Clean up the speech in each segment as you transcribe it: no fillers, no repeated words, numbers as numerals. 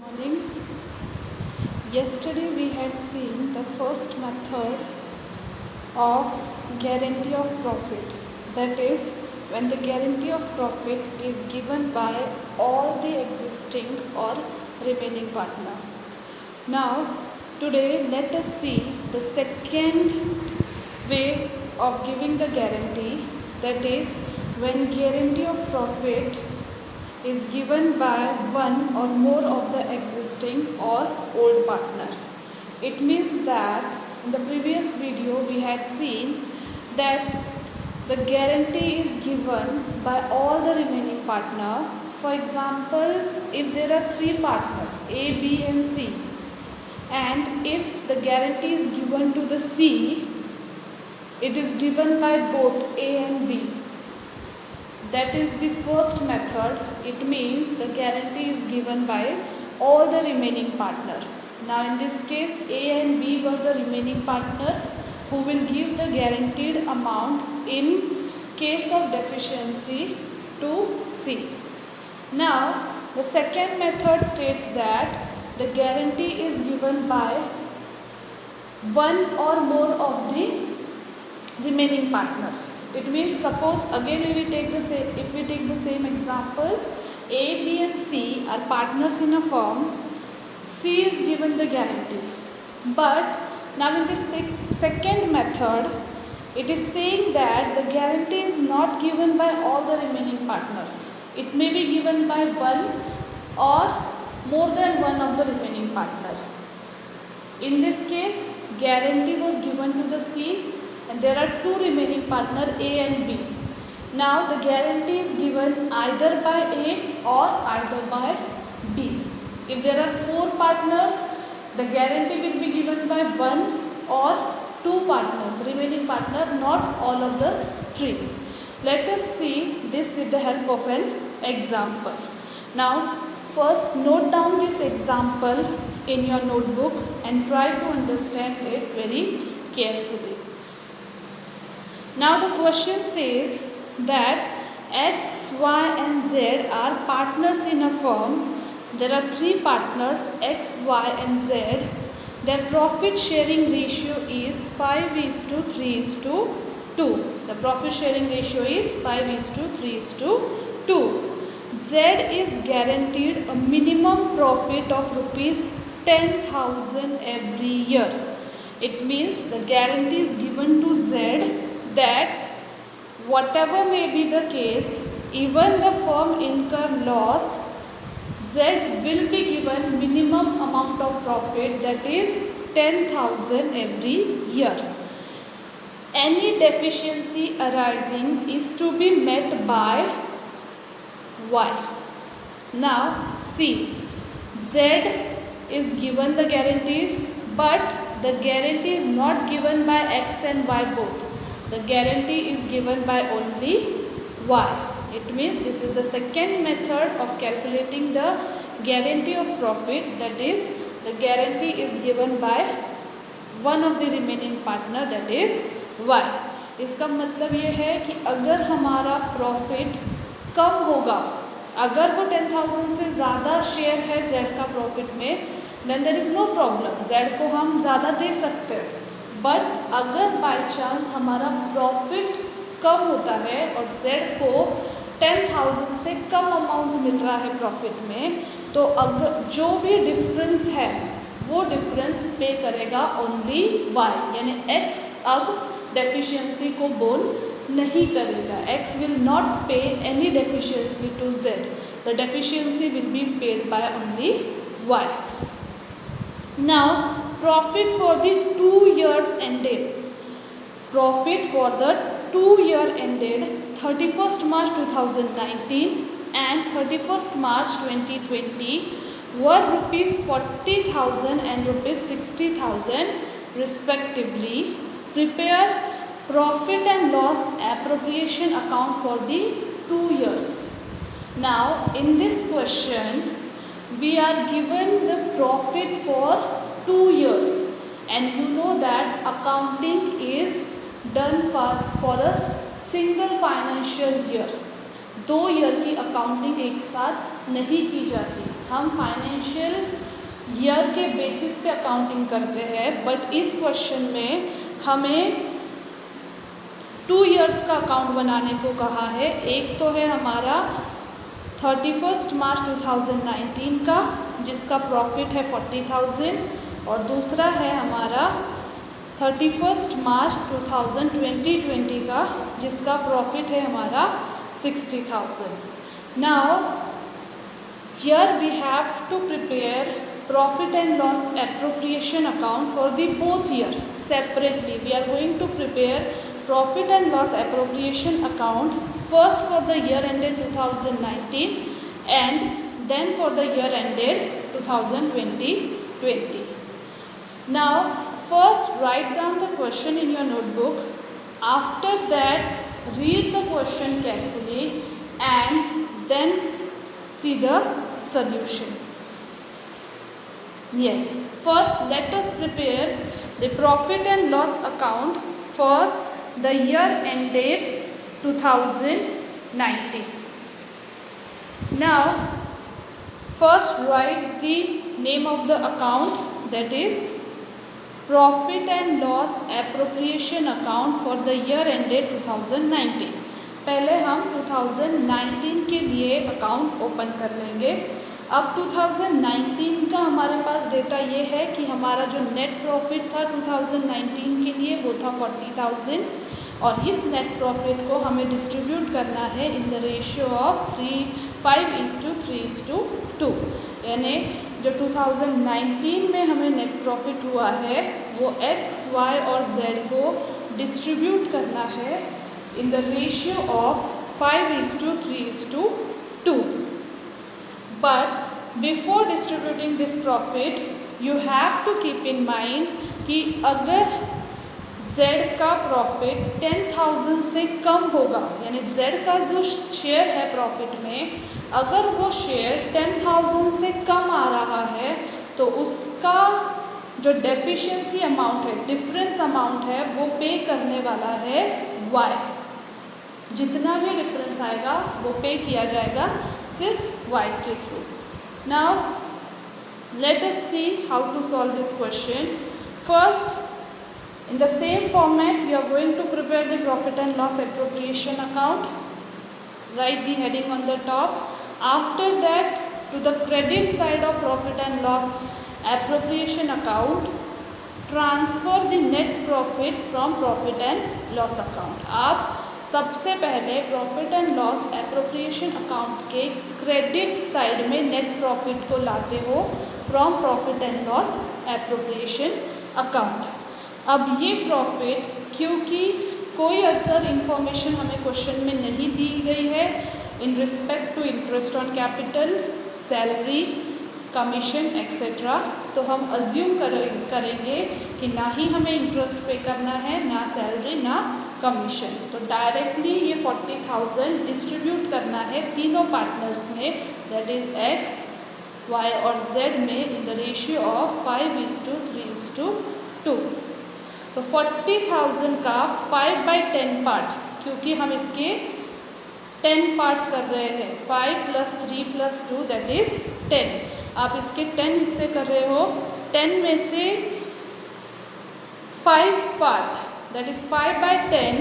Morning. Yesterday we had seen the first method of guarantee of profit. That is, when the guarantee of profit is given by all the existing or remaining partner. Now, today let us see the second way of giving the guarantee. That is, when guarantee of profit is given by one or more of the existing or old partner. It means that in the previous video we had seen that the guarantee is given by all the remaining partner. For example, if there are three partners A, B and C, and if the guarantee is given to the C, it is given by both A and B. That is the first method. It means the guarantee is given by all the remaining partner. Now in this case, A and B were the remaining partner who will give the guaranteed amount in case of deficiency to C. Now the second method states that the guarantee is given by one or more of the remaining partner. It means, suppose again if we take the same example, A, B and C are partners in a firm. C is given the guarantee. But now in the second method, it is saying that the guarantee is not given by all the remaining partners. It may be given by one or more than one of the remaining partner. In this case, guarantee was given to the C, and there are two remaining partner A and B. Now the guarantee is given either by A or either by B. If there are four partners, the guarantee will be given by one or two partners, remaining partner, not all of the three. Let us see this with the help of an example. Now first note down this example in your notebook and try to understand it very carefully. Now the question says that X, Y and Z are partners in a firm. There are three partners X, Y and Z. Their profit sharing ratio is 5:3:2. The profit sharing ratio is 5:3:2. Z is guaranteed a minimum profit of rupees 10,000 every year. It means the guarantee is given to Z that whatever may be the case, even the firm incur loss, Z will be given minimum amount of profit, that is 10,000 every year. Any deficiency arising is to be met by Y. Now see, Z is given the guarantee, but the guarantee is not given by X and Y both. The guarantee is given by only Y. It means this is the second method of calculating the guarantee of profit, that is the guarantee is given by one of the remaining partner, that is Y. इसका मतलब ये है कि अगर हमारा profit कम होगा, अगर वो 10,000 से ज़्यादा शेयर है Z का प्रॉफिट में, then there is no problem, Z को हम ज़्यादा दे सकते हैं. बट अगर बाय चांस हमारा प्रॉफिट कम होता है और Z को 10,000 से कम अमाउंट मिल रहा है प्रॉफिट में, तो अगर जो भी डिफरेंस है वो डिफरेंस पे करेगा ओनली Y, यानी X अब डेफिशिएंसी को बोल नहीं करेगा. X will not pay any deficiency to Z. The deficiency will be paid by only Y. Now profit for the 2 years ended. Profit for the 2 year ended 31st March 2019 and 31st March 2020 were rupees 40,000 and rupees 60,000 respectively. Prepare profit and loss appropriation account for the 2 years. Now in this question we are given the profit for 2 years, and you know that accounting is done for a single financial year. 2 year की accounting एक साथ नहीं की जाती. हम financial year के basis पे accounting करते हैं, बट इस क्वेश्चन में हमें 2 इयर्स का अकाउंट बनाने को कहा है। एक तो है हमारा 31 मार्च 2019 का, जिसका प्रॉफिट है 40,000, और दूसरा है हमारा 31 मार्च 2020 का, जिसका प्रॉफिट है हमारा 60,000. Now here we have to prepare profit and loss appropriation account for the both year separately. We are going to prepare profit and loss appropriation account first for the year ended 2019 and then for the year ended 2020. Now first write down the question in your notebook. After that read the question carefully and then see the solution. Yes, first let us prepare the profit and loss account for the year ended 2019. Now first write the name of the account, that is profit and loss appropriation account for the year ended 2019. पहले हम 2019 के लिए account open कर लेंगे। अब 2019 का हमारे पास data ये है कि हमारा जो नेट प्रॉफिट था 2019 के लिए वो था 40,000, और इस नेट प्रॉफिट को हमें डिस्ट्रीब्यूट करना है इन द रेशियो ऑफ 5:3:2, यानी जो 2019 में हमें नेट प्रॉफिट हुआ है वो x, y और z को डिस्ट्रीब्यूट करना है in the ratio of 5:3:2. But before distributing this profit you have to keep in mind कि अगर z का प्रॉफिट 10,000 से कम होगा, यानी z का जो शेयर है प्रॉफिट में, अगर वो शेयर 10,000 से कम आ रहा है तो उसका जो डेफिशिएंसी अमाउंट है, डिफरेंस अमाउंट है, वो पे करने वाला है y. जितना भी डिफरेंस आएगा वो पे किया जाएगा सिर्फ y के through. Now let us see how to solve this question. First, in the same format you are going to prepare the profit and loss appropriation account. Write the heading on the top. After that, to the credit side of profit and loss appropriation account, transfer the net profit from profit and loss account. आप सबसे पहले profit and loss appropriation account के credit side में net profit को लाते हो from profit and loss appropriation account. अब ये profit, क्योंकि कोई अदर इंफॉर्मेशन हमें क्वेश्चन में नहीं दी गई है in respect to interest on capital, salary, commission etcetera, तो हम अज्यूम करेंगे कि ना ही हमें इंटरेस्ट पे करना है, ना सैलरी, ना कमीशन. तो डायरेक्टली ये 40,000 डिस्ट्रीब्यूट करना है तीनों पार्टनर्स में, दैट इज x, y और z में इन द रेशियो ऑफ 5:3:2. तो 40,000 का 5/10 पार्ट, क्योंकि हम इसके 10 पार्ट कर रहे हैं, 5 + 3 + 2 दैट इज़ 10. आप इसके 10 हिस्से कर रहे हो, 10 में से 5 पार्ट दैट इज़ 5/10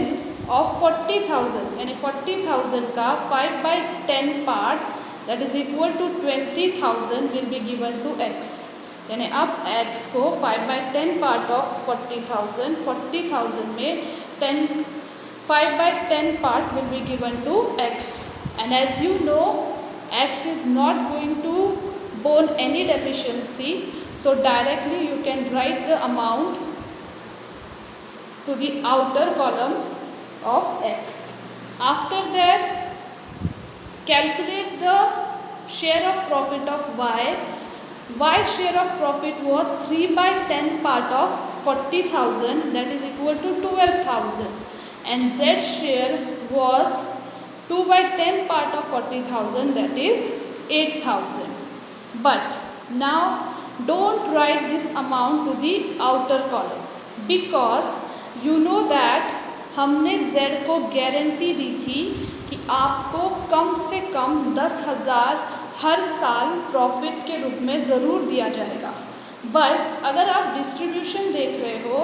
ऑफ 40,000, यानी 40,000 का 5/10 part that is equal to 20,000 will be given to x. यानी अब x को 5/10 पार्ट ऑफ 40,000 में 5/10 part will be given to x, and as you know x is not going to bone any deficiency, so directly you can write the amount to the outer column of x. After that calculate the share of profit of y. Y share of profit was 3/10 part of 40,000, that is equal to 12,000, and z share was 2/10 part of 40,000, that is 8,000. But now don't write this amount to the outer column, because you know that हमने z को guarantee दी थी कि आपको कम से कम 10,000 हर साल profit के रूप में ज़रूर दिया जाएगा। बट अगर आप डिस्ट्रीब्यूशन देख रहे हो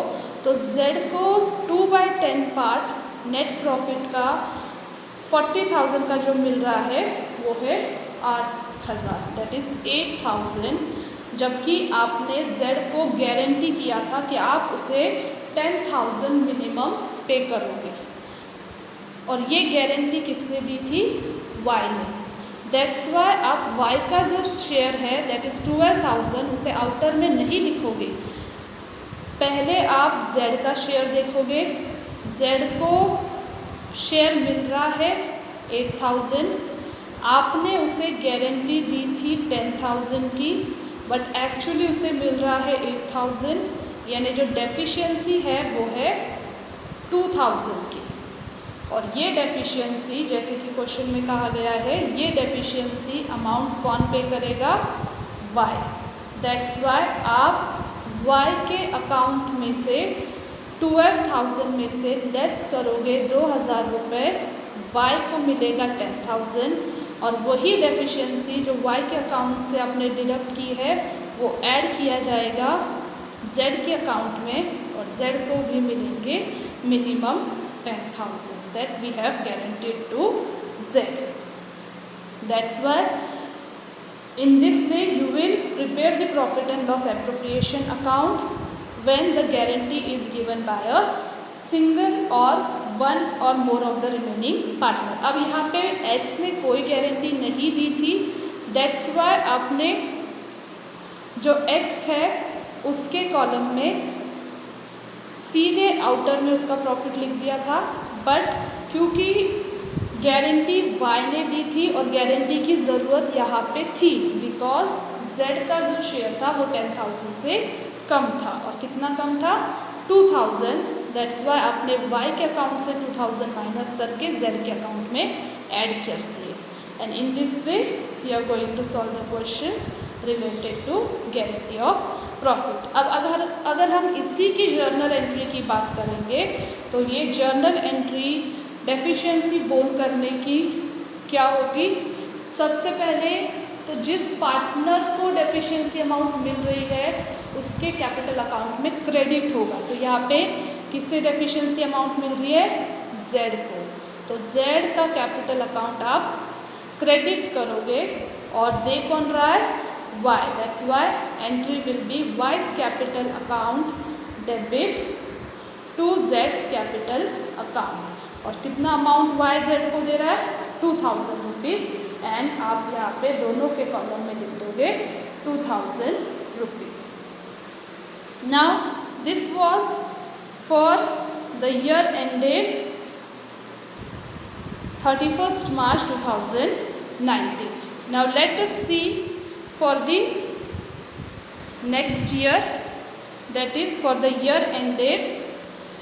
तो Z को 2/10 पार्ट नेट प्रॉफिट का 40,000 का जो मिल रहा है वो है 8,000, दैट इज़ 8,000, जबकि आपने Z को गारंटी किया था कि आप उसे 10,000 मिनिमम पे करोगे, और ये गारंटी किसने दी थी? Y ने। दैट्स वाई आप Y का जो शेयर है दैट इज़ 12,000 उसे आउटर में नहीं लिखोगे, पहले आप Z का शेयर देखोगे। Z को शेयर मिल रहा है 8,000, आपने उसे गारंटी दी थी 10,000 की, बट एक्चुअली उसे मिल रहा है 8,000, यानी जो डेफिशिएंसी है वो है 2,000 की। और ये डेफिशिएंसी, जैसे कि क्वेश्चन में कहा गया है, ये डेफिशिएंसी अमाउंट कौन पे करेगा? Y। दैट्स वाई आप Y के अकाउंट में से 12,000 में से लेस करोगे 2,000 रुपये, Y को मिलेगा 10,000, और वही डेफिशिएंसी जो Y के अकाउंट से आपने डिडक्ट की है वो ऐड किया जाएगा Z के अकाउंट में, और Z को भी मिलेंगे minimum 10,000 that we have guaranteed to Z. That's why in this way you will prepare the profit and loss appropriation account when the guarantee is given by a single or one or more of the remaining partner. अब यहाँ पे X ने कोई guarantee नहीं दी थी, that's why आपने जो X है उसके कॉलम में सीधे आउटर में उसका प्रॉफिट लिख दिया था, बट क्योंकि गारंटी Y ने दी थी और गारंटी की ज़रूरत यहाँ पे थी, बिकॉज Z का जो शेयर था वो 10,000 से कम था, और कितना कम था? 2,000। दैट्स वाई आपने Y के अकाउंट से 2,000 माइनस करके Z के अकाउंट में ऐड कर दिए। And in this way we are going to solve the questions related to guarantee of profit. अब अगर हम इसी की जर्नल एंट्री की बात करेंगे तो ये जर्नल एंट्री डेफिशिएंसी बोल करने की क्या होगी? सबसे पहले तो जिस पार्टनर को डेफिशिएंसी अमाउंट मिल रही है उसके कैपिटल अकाउंट में क्रेडिट होगा। तो यहाँ पे किससे डेफिशिएंसी अमाउंट मिल रही है? Z को। तो Z का कैपिटल अकाउंट आप क्रेडिट करोगे, और दे कौन रहा है? Y। That's why entry will be Y's capital account debit to Z's capital account। और कितना अमाउंट Y Z को दे रहा है? 2,000 रुपीज़, एंड आप यहाँ पे दोनों के कॉलम में लिख दोगे 2,000 rupees. Now this was for the year ended 31st March 2019। Now let us see for the next year, that is for the year ended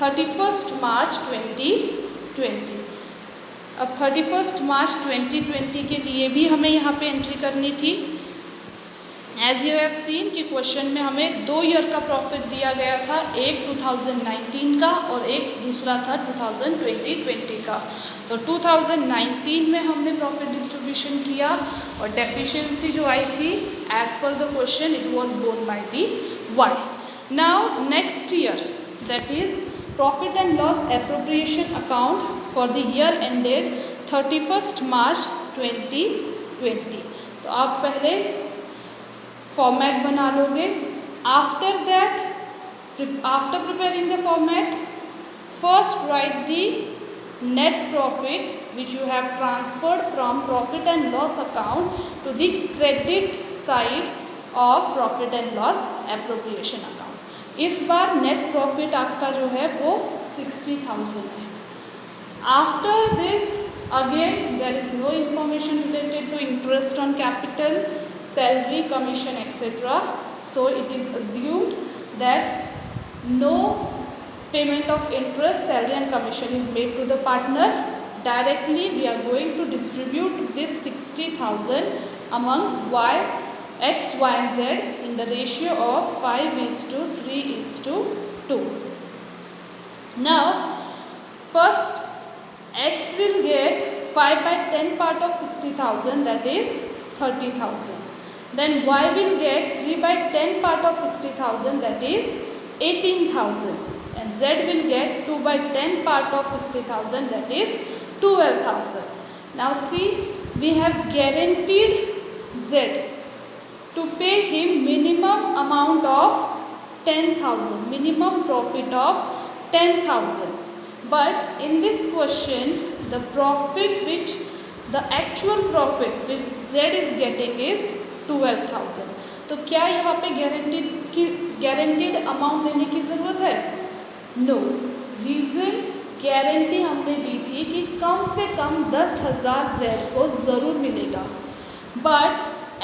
31st March 2020। अब 31st March 2020 के लिए भी हमें यहाँ पे एंट्री करनी थी। एज यू हैव सीन कि क्वेश्चन में हमें 2 ईयर का प्रॉफिट दिया गया था, एक 2019 का और एक दूसरा था 2020 का। तो 2019 में हमने प्रॉफिट डिस्ट्रीब्यूशन किया, और डेफिशिएंसी जो आई थी as per the question it was borne by the Y। Now next year, that is profit and loss appropriation account for the year ended 31st March 2020। तो आप पहले फॉर्मेट बना लोगे। After that, after preparing the format, first write the net profit which you have transferred from profit and loss account to the credit side of profit and loss appropriation account। इस बार net profit आपका जो है वो 60,000 है। After this again there is no information related to interest on capital, salary, commission, etc. So it is assumed that no payment of interest, salary and commission is made to the partner. Directly we are going to distribute this 60,000 among Y, X, Y and Z in the ratio of 5:3:2. Now first X will get 5/10 part of 60,000, that is 30,000. Then y will get 3/10 part of 60,000, that is 18,000. And z will get 2/10 part of 60,000, that is 12,000. Now see, we have guaranteed z to pay him minimum amount of 10,000, minimum profit of 10,000. But in this question, the profit which the actual profit which Z is getting is 12,000. तो क्या यहाँ पे guaranteed amount देने की ज़रूरत है? No. Reason, guarantee हमने दी थी कि कम से कम 10,000 Z को ज़रूर मिलेगा, बट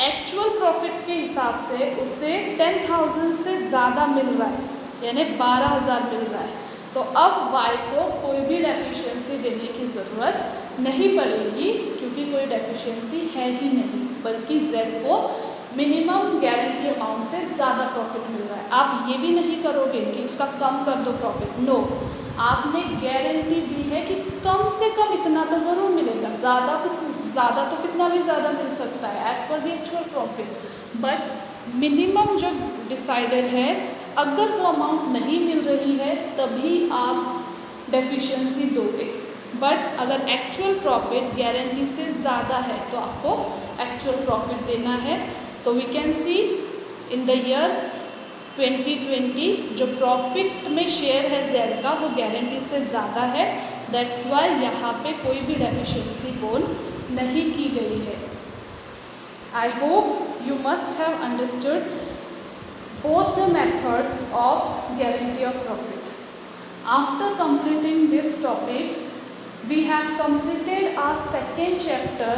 एक्चुअल प्रॉफिट के हिसाब से उसे 10,000 से ज़्यादा मिल रहा है, यानी 12,000 मिल रहा है. तो अब y को कोई भी डेफिशिएंसी देने की ज़रूरत नहीं पड़ेगी, क्योंकि कोई डेफिशिएंसी है ही नहीं, बल्कि z को मिनिमम गारंटी अमाउंट से ज़्यादा प्रॉफिट मिल रहा है. आप ये भी नहीं करोगे कि उसका कम कर दो प्रॉफिट. नो, आपने गारंटी दी है कि कम से कम इतना तो ज़रूर मिलेगा. ज़्यादा तो कितना भी ज़्यादा मिल सकता है as per the actual profit, but minimum जो डिसाइडेड है, अगर वो अमाउंट नहीं मिल रही है तभी आप डेफिशिएंसी दोगे. बट अगर एक्चुअल प्रॉफिट गारंटी से ज़्यादा है तो आपको एक्चुअल प्रॉफिट देना है. So we can see in the year 2020 जो प्रॉफिट में शेयर है Z का वो गारंटी से ज़्यादा है. दैट्स वाई यहाँ पे कोई भी डेफिशिएंसी बोल नहीं की गई है. I hope you must have understood both the methods of guarantee of profit. After completing this topic, we have completed our second chapter